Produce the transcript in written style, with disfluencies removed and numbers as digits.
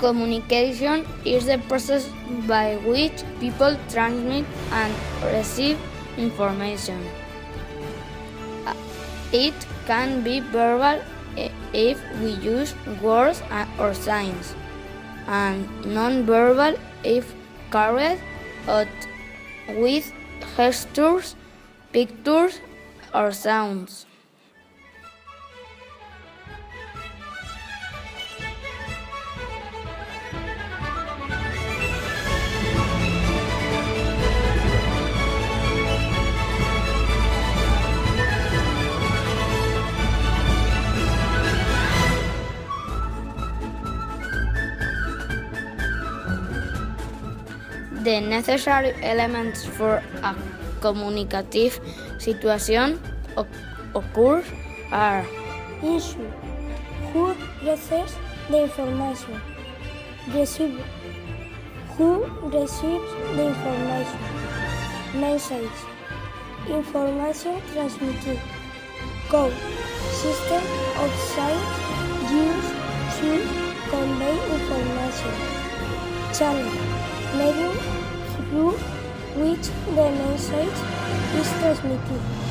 Communication is the process by which people transmit and receive information. It can be verbal if we use words or signs, and non-verbal if carried out with gestures, pictures, or sounds. The necessary elements for a communicative situation occur are Issue. Who receives the information? Receiver. Who receives the information? Message. Information transmitted. Code. System of signs used to convey information. Channel. Medium through which the message is transmitted.